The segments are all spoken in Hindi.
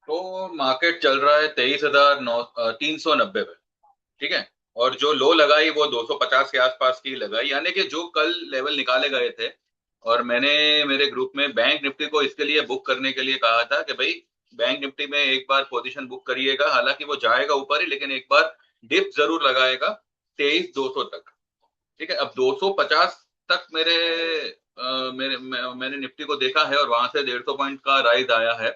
तो मार्केट चल रहा है 23,990 पे। ठीक है। और जो लो लगाई वो 250 के आसपास की लगाई, यानी कि जो कल लेवल निकाले गए थे। और मैंने मेरे ग्रुप में बैंक निफ्टी को इसके लिए बुक करने के लिए कहा था कि भाई बैंक निफ्टी में एक बार पोजीशन बुक करिएगा, हालांकि वो जाएगा ऊपर ही, लेकिन एक बार डिप जरूर लगाएगा 23,200 तक। ठीक है। अब 250 तक मैंने निफ्टी को देखा है, और वहां से 150 पॉइंट का राइज आया है।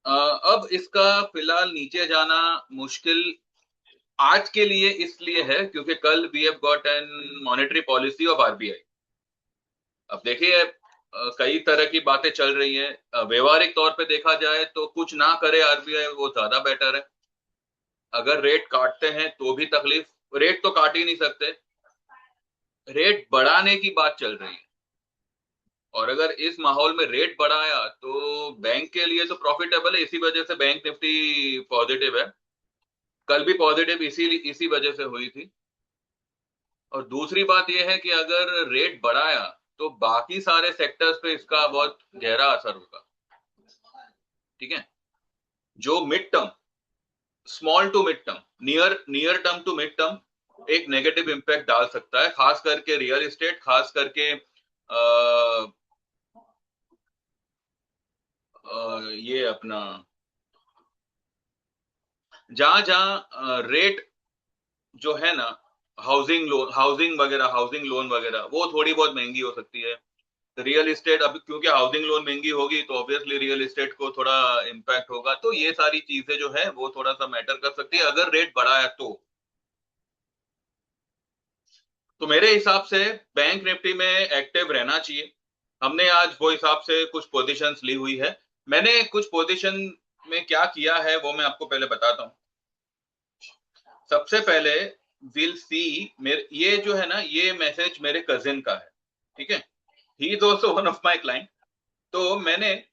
अब इसका फिलहाल नीचे जाना मुश्किल आज के लिए इसलिए है क्योंकि कल we have got an monetary policy of RBI. अब देखिए, कई तरह की बातें चल रही हैं। व्यवहारिक तौर पे देखा जाए तो कुछ ना करे आरबीआई वो ज्यादा बेटर है। अगर रेट काटते हैं तो भी तकलीफ, रेट तो काट ही नहीं सकते, रेट बढ़ाने की बात चल रही है। और अगर इस माहौल में रेट बढ़ाया तो बैंक के लिए तो प्रॉफिटेबल है, इसी वजह से बैंक निफ्टी पॉजिटिव है। कल भी पॉजिटिव इसी वजह से हुई थी। और दूसरी बात यह है कि अगर रेट बढ़ाया तो बाकी सारे सेक्टर्स पे इसका बहुत गहरा असर होगा। ठीक है। जो mid term, small to mid term, near near term to mid term एक नेगेटिव इम्पैक्ट डाल सकता है, खास करके रियल एस्टेट, खास करके ये अपना जहां जहां रेट जो है ना, हाउसिंग लोन वगैरह वो थोड़ी बहुत महंगी हो सकती है। रियल एस्टेट, अभी क्योंकि हाउसिंग लोन महंगी होगी तो ऑब्वियसली रियल एस्टेट को थोड़ा इम्पैक्ट होगा, तो ये सारी चीजें जो है वो थोड़ा सा मैटर कर सकती है अगर रेट बढ़ा है तो मेरे हिसाब से बैंक निफ्टी में एक्टिव रहना चाहिए। हमने आज वो हिसाब से कुछ पोजीशंस ली हुई है। मैंने कुछ पोजीशन में क्या किया है वो मैं आपको पहले बताता हूँ। सबसे पहले विल सी, मेरे ये जो है ना, ये मैसेज मेरे कजिन का है। ठीक है। He is also one of my client. तो मैंने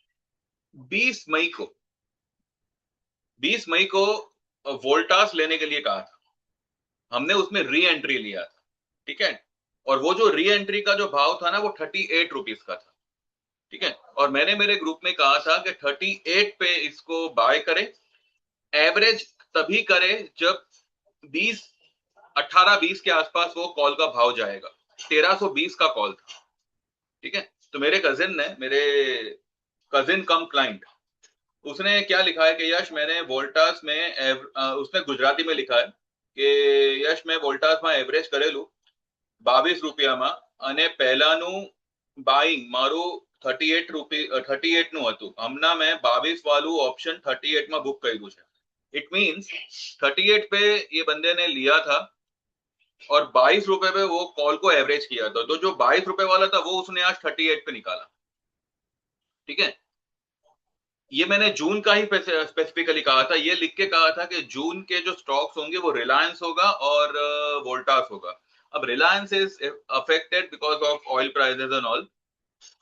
20 मई को 20 मई को वोल्टास लेने के लिए कहा था। हमने उसमें री एंट्री लिया था। ठीक है। और वो जो री एंट्री का जो भाव था ना वो 38 रुपीज का था। ठीक है। और मैंने मेरे ग्रुप में कहा था कि 38 पे इसको बाय करे। एवरेज तभी करे जब 18-20 के आसपास वो कॉल का भाव जाएगा। 1320 का कॉल था। ठीक है। तो मेरे कजिन ने, मेरे कजिन कम क्लाइंट, उसने क्या लिखा है कि यश मैंने वोल्टास में उसने गुजराती में लिखा है कि यश मैं वोल्टास में एवरेज करेलू 22 રૂપિયામાં અને પહેલાનું બાઇંગ મારું 38 નું હતું, હમણાં મેં 22 વાળું ऑप्शन 38 में बुक કર્યું છે। इट मींस 38 पे ये बंदे ने लिया था और 22 रुपए पे वो कॉल को एवरेज किया था, तो जो 22 रुपए वाला था वो उसने आज 38 पे निकाला। ठीक है। ये मैंने जून का ही स्पेसिफिकली कहा था, ये लिख के कहा था कि जून के जो स्टॉक्स होंगे वो रिलायंस होगा और वोल्टास होगा। अब Reliance is affected because of oil prices and all,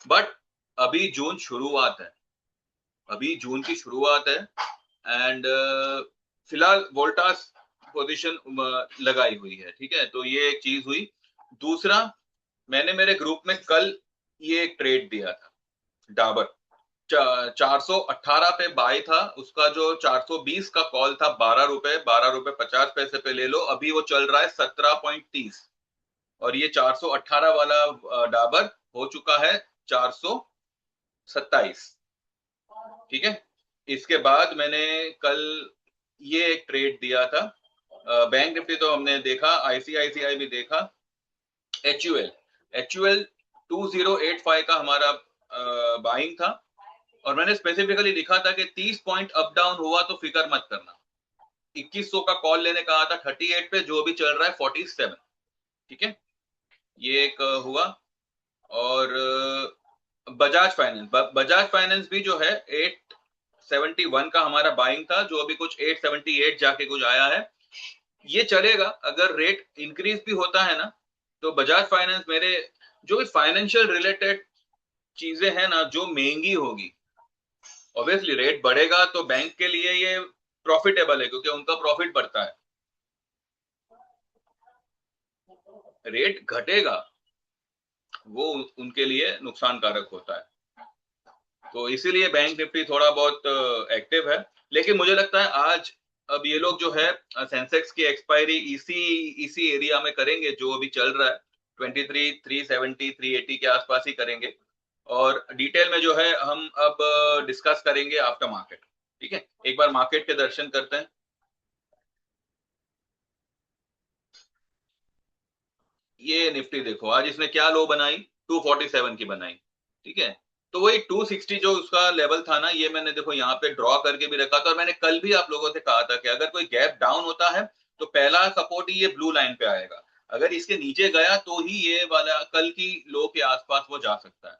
but अभी जून शुरुआत है, अभी जून की शुरुआत है। एंड फिलहाल वोल्टास पोजीशन लगाई हुई है। ठीक है। तो ये एक चीज हुई। दूसरा, मैंने मेरे ग्रुप में कल ये एक ट्रेड दिया था, डाबर 418 पे बाय था, उसका जो 420 का कॉल था 12 रुपए 50 पे ले लो, अभी वो चल रहा है 17.30। और ये 418 वाला डाबर हो चुका है 427। ठीक है। इसके बाद मैंने कल ये एक ट्रेड दिया था। बैंक निफ्टी तो हमने देखा, आईसीआईसीआई भी देखा। एचयूएल, एचयूएल 2085 का हमारा बाइंग था। और मैंने स्पेसिफिकली लिखा था कि 30 पॉइंट अप डाउन हुआ तो फिक्र मत करना। 2100 का कॉल लेने कहा था 38 पे, जो भी चल रहा है 47। ठीक है। ये एक हुआ। और बजाज फाइनेंस भी जो है 871 का हमारा बाइंग था, जो अभी कुछ 878 जाके कुछ आया है। ये चलेगा अगर रेट इंक्रीज भी होता है ना, तो बजाज फाइनेंस मेरे, जो भी फाइनेंशियल रिलेटेड चीजें हैं ना जो महंगी होगी, ऑब्वियसली रेट बढ़ेगा तो बैंक के लिए ये प्रॉफिटेबल है क्योंकि उनका प्रॉफिट बढ़ता है। रेट घटेगा वो उनके लिए नुकसानकारक होता है। तो इसीलिए बैंक निफ्टी थोड़ा बहुत एक्टिव है। लेकिन मुझे लगता है आज अब ये लोग जो है सेंसेक्स की एक्सपायरी इसी एरिया में करेंगे जो अभी चल रहा है 23 370 380 के आसपास ही करेंगे। और डिटेल में जो है हम अब डिस्कस करेंगे आफ्टर मार्केट। ठीक है, एक बार मार्केट के दर्शन करते हैं। ये निफ्टी देखो आज इसने क्या लो बनाई, 247 की बनाई। ठीक है, तो वही 260 जो उसका लेवल था ना, ये मैंने देखो यहाँ पे ड्रॉ करके भी रखा था। और मैंने कल भी आप लोगों से कहा था कि अगर कोई गैप डाउन होता है तो पहला सपोर्ट ही ये ब्लू लाइन पे आएगा। अगर इसके नीचे गया तो ही ये वाला कल की लो के आसपास वो जा सकता है।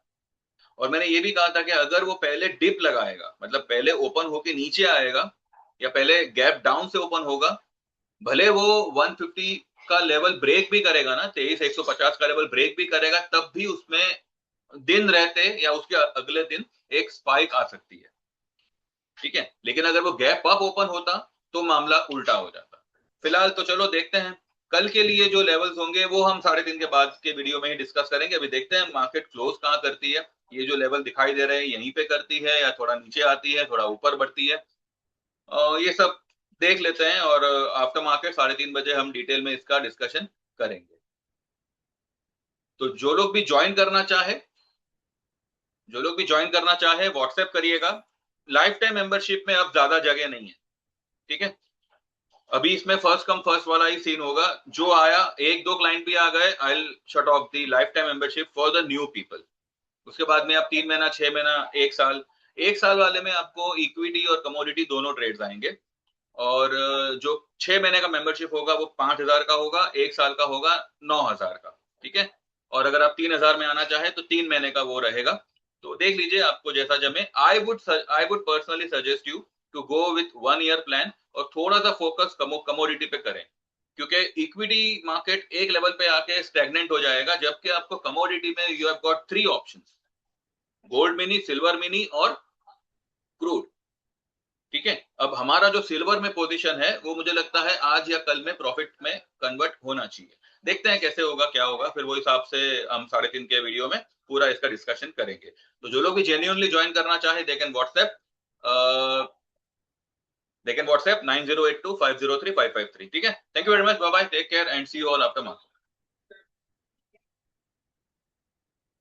और मैंने ये भी कहा था कि अगर वो पहले डिप लगाएगा, मतलब पहले ओपन होके नीचे आएगा या पहले गैप डाउन से ओपन होगा, भले वो 150 का लेवल ब्रेक भी करेगा ना, 23 150 का लेवल ब्रेक भी करेगा, तब भी उसमें दिन रहते या उसके अगले दिन एक स्पाइक आ सकती है। ठीक है, लेकिन अगर वो गैप अप ओपन होता तो मामला उल्टा हो जाता। फिलहाल तो चलो देखते हैं, कल के लिए जो लेवल्स होंगे वो हम 3:30 के बाद के वीडियो में ही डिस्कस करेंगे। अभी देखते हैं मार्केट क्लोज कहाँ करती है। ये जो लेवल दिखाई दे रहे हैं यहीं पे करती है या थोड़ा नीचे आती है, थोड़ा ऊपर बढ़ती है, ये सब देख लेते हैं। और आफ्टर मार्केट 3:30 बजे हम डिटेल में इसका डिस्कशन करेंगे। तो जो लोग भी ज्वाइन करना चाहे व्हाट्सएप करिएगा। लाइफ टाइम मेंबरशिप में अब ज्यादा जगह नहीं है। ठीक है, अभी इसमें फर्स्ट कम फर्स्ट वाला ही सीन होगा। जो आया, एक दो क्लाइंट भी आ गए, I will shut off the life time membership for the new people. उसके बाद में आप 3 महीना 6 महीना 1 साल वाले में आपको इक्विटी और कमोडिटी दोनों ट्रेड्स आएंगे। और जो 6 महीने का मेंबरशिप होगा वो 5,000 का होगा, 1 साल का होगा 9,000 का। ठीक है, और अगर आप 3,000 में आना चाहे तो 3 महीने का वो रहेगा। तो देख लीजिए आपको जैसा जमे। I would personally suggest you to go with 1 year plan और थोड़ा सा फोकस कमोडिटी पे करें, क्योंकि इक्विटी मार्केट एक लेवल पे आके स्टेगनेंट हो जाएगा, जबकि आपको कमोडिटी में you have got 3 options, gold mini, silver mini और क्रूड। ठीक है, अब हमारा जो सिल्वर में पोजीशन है वो मुझे लगता है आज या कल में प्रॉफिट में कन्वर्ट होना चाहिए। देखते हैं कैसे होगा, क्या होगा, फिर वो हिसाब से हम 3:30 के वीडियो में पूरा इसका डिस्कशन करेंगे। तो जो लोग भी जेन्युइनली ज्वाइन करना चाहे दे कैन व्हाट्सएप 9082503553। ठीक है, thank you very much, bye bye, take care and see you all after market.